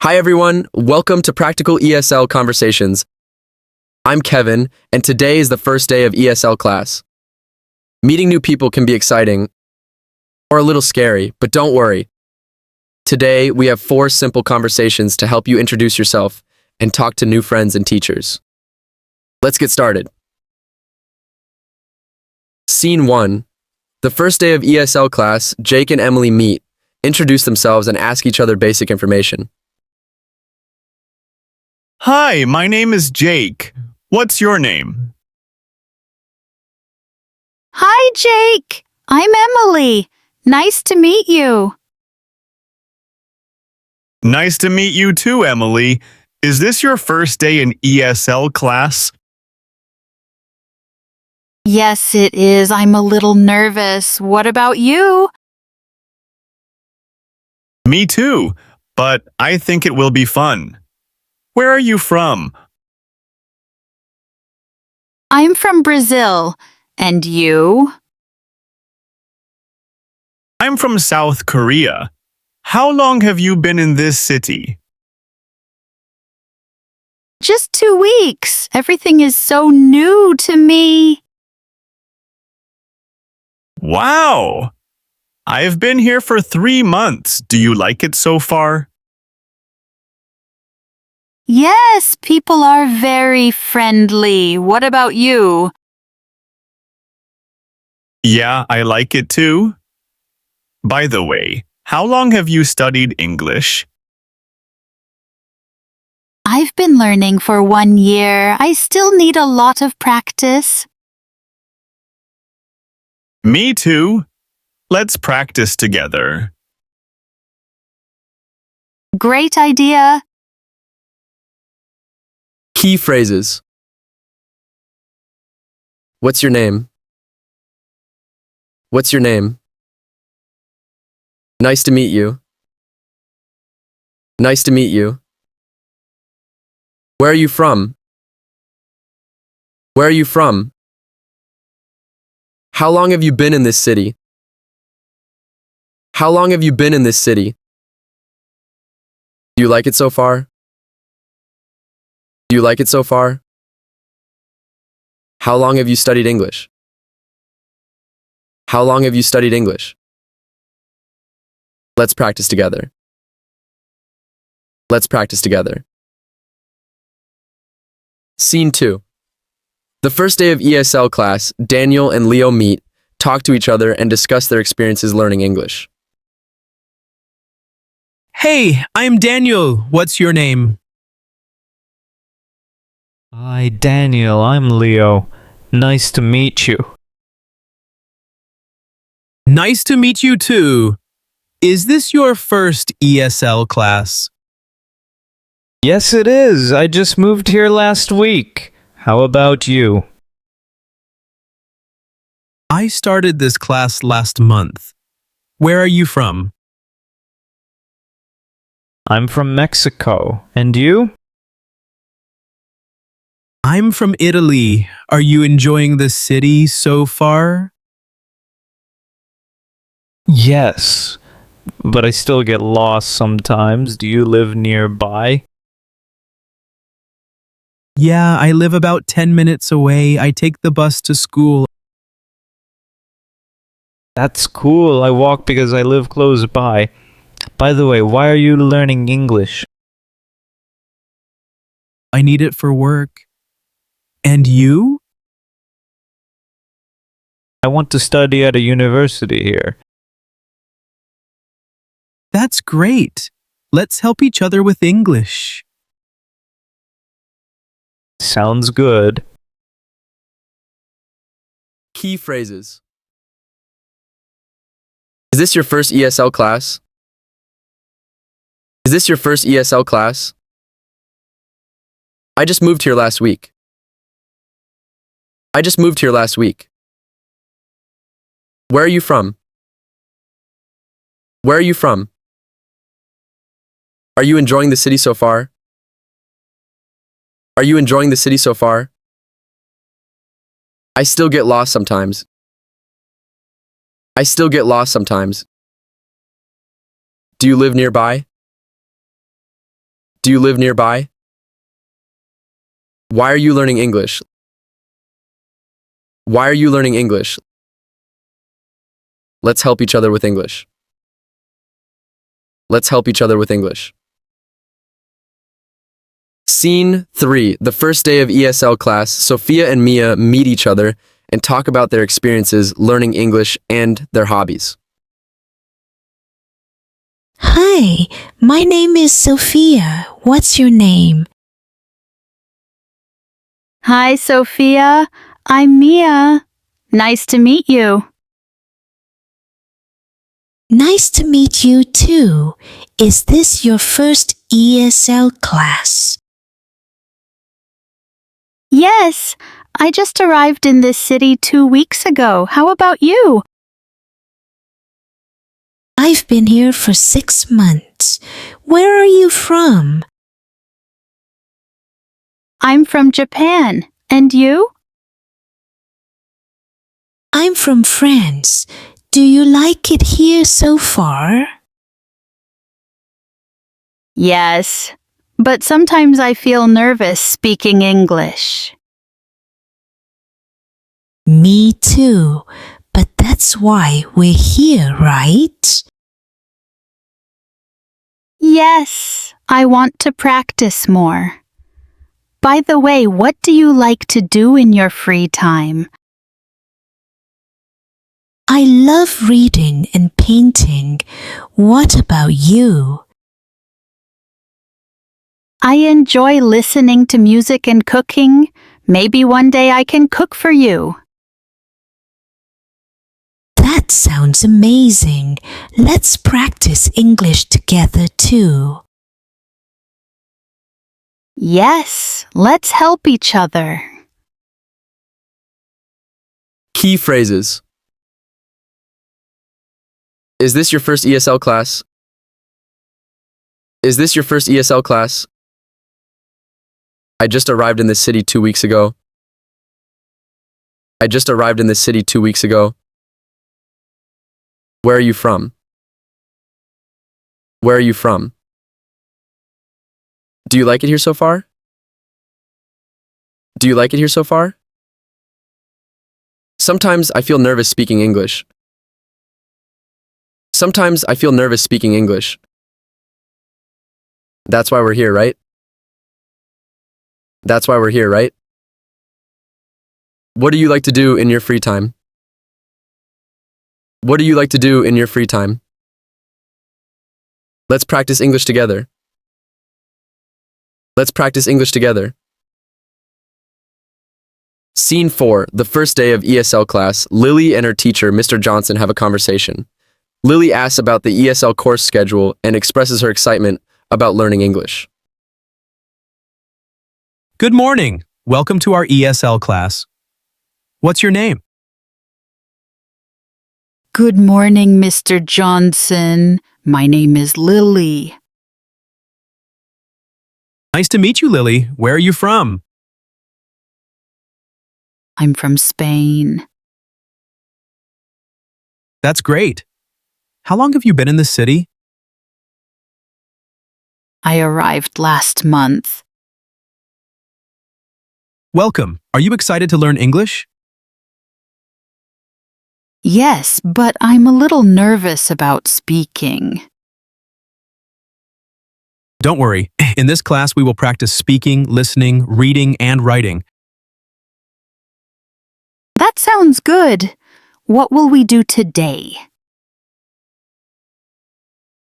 Hi everyone, welcome to Practical ESL Conversations. I'm Kevin, and today is the first day of ESL class. Meeting new people can be exciting, or a little scary, but don't worry. Today, we have 4 simple conversations to help you introduce yourself and talk to new friends and teachers. Let's get started. Scene 1. The first day of ESL class, Jake and Emily meet, introduce themselves, and ask each other basic information. Hi, my name is Jake. What's your name? Hi, Jake. I'm Emily. Nice to meet you. Nice to meet you too, Emily. Is this your first day in ESL class? Yes, it is. I'm a little nervous. What about you? Me too, but I think it will be fun. Where are you from? I'm from Brazil. And you? I'm from South Korea. How long have you been in this city? Just 2 weeks. Everything is so new to me. Wow! I've been here for 3 months. Do you like it so far? Yes, people are very friendly. What about you? Yeah, I like it too. By the way, how long have you studied English? I've been learning for 1 year. I still need a lot of practice. Me too. Let's practice together. Great idea. Key phrases. What's your name? What's your name? Nice to meet you. Nice to meet you. Where are you from? Where are you from? How long have you been in this city? How long have you been in this city? Do you like it so far? Do you like it so far? How long have you studied English? How long have you studied English? Let's practice together. Let's practice together. Scene 2. The first day of ESL class, Daniel and Leo meet, talk to each other, and discuss their experiences learning English. Hey, I'm Daniel. What's your name? Hi, Daniel. I'm Leo. Nice to meet you. Nice to meet you too. Is this your first ESL class? Yes, it is. I just moved here last week. How about you? I started this class last month. Where are you from? I'm from Mexico. And you? I'm from Italy. Are you enjoying the city so far? Yes, but I still get lost sometimes. Do you live nearby? Yeah, I live about 10 minutes away. I take the bus to school. That's cool. I walk because I live close by. By the way, why are you learning English? I need it for work. And you? I want to study at a university here. That's great. Let's help each other with English. Sounds good. Key phrases. Is this your first ESL class? Is this your first ESL class? I just moved here last week. I just moved here last week. Where are you from? Where are you from? Are you enjoying the city so far? Are you enjoying the city so far? I still get lost sometimes. I still get lost sometimes. Do you live nearby? Do you live nearby? Why are you learning English? Why are you learning English? Let's help each other with English. Let's help each other with English. Scene 3. The first day of ESL class, Sophia and Mia meet each other and talk about their experiences learning English and their hobbies. Hi, my name is Sophia. What's your name? Hi, Sophia. I'm Mia. Nice to meet you. Nice to meet you too. Is this your first ESL class? Yes, I just arrived in this city 2 weeks ago. How about you? I've been here for 6 months. Where are you from? I'm from Japan. And you? I'm from France. Do you like it here so far? Yes, but sometimes I feel nervous speaking English. Me too. But that's why we're here, right? Yes, I want to practice more. By the way, what do you like to do in your free time? I love reading and painting. What about you? I enjoy listening to music and cooking. Maybe one day I can cook for you. That sounds amazing. Let's practice English together too. Yes, let's help each other. Key phrases. Is this your first ESL class? Is this your first ESL class? I just arrived in this city 2 weeks ago. I just arrived in this city 2 weeks ago. Where are you from? Where are you from? Do you like it here so far? Do you like it here so far? Sometimes I feel nervous speaking English. Sometimes I feel nervous speaking English. That's why we're here, right? That's why we're here, right? What do you like to do in your free time? What do you like to do in your free time? Let's practice English together. Let's practice English together. Scene 4. The first day of ESL class, Lily and her teacher, Mr. Johnson, have a conversation. Lily asks about the ESL course schedule and expresses her excitement about learning English. Good morning. Welcome to our ESL class. What's your name? Good morning, Mr. Johnson. My name is Lily. Nice to meet you, Lily. Where are you from? I'm from Spain. That's great. How long have you been in this city? I arrived last month. Welcome. Are you excited to learn English? Yes, but I'm a little nervous about speaking. Don't worry. In this class, we will practice speaking, listening, reading, and writing. That sounds good. What will we do today?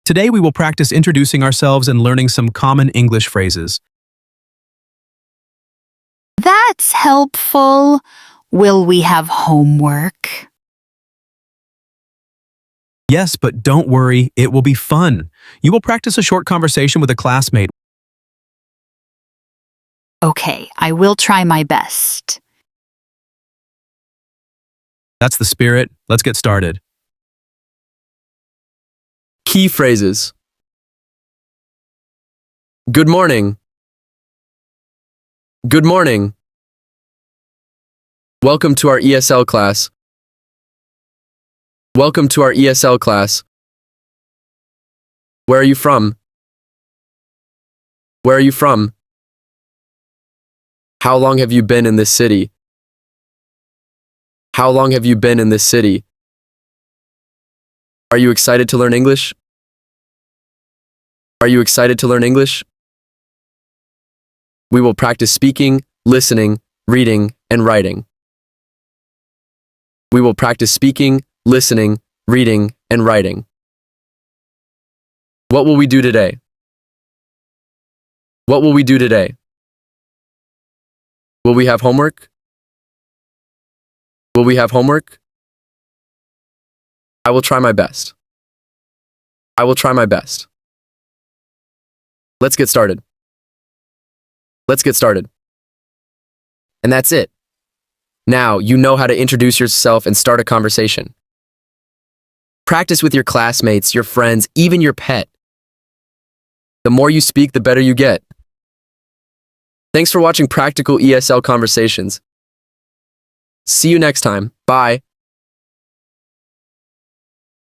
Today, we will practice introducing ourselves and learning some common English phrases. That's helpful. Will we have homework? Yes, but don't worry. It will be fun. You will practice a short conversation with a classmate. Okay, I will try my best. That's the spirit. Let's get started. Key phrases. Good morning. Good morning. Welcome to our ESL class. Welcome to our ESL class. Where are you from? Where are you from? How long have you been in this city? How long have you been in this city? Are you excited to learn English? Are you excited to learn English? We will practice speaking, listening, reading, and writing. We will practice speaking, listening, reading, and writing. What will we do today? What will we do today? Will we have homework? Will we have homework? I will try my best. I will try my best. Let's get started. Let's get started. And that's it. Now you know how to introduce yourself and start a conversation. Practice with your classmates, your friends, even your pet. The more you speak, the better you get. Thanks for watching Practical ESL Conversations. See you next time. Bye.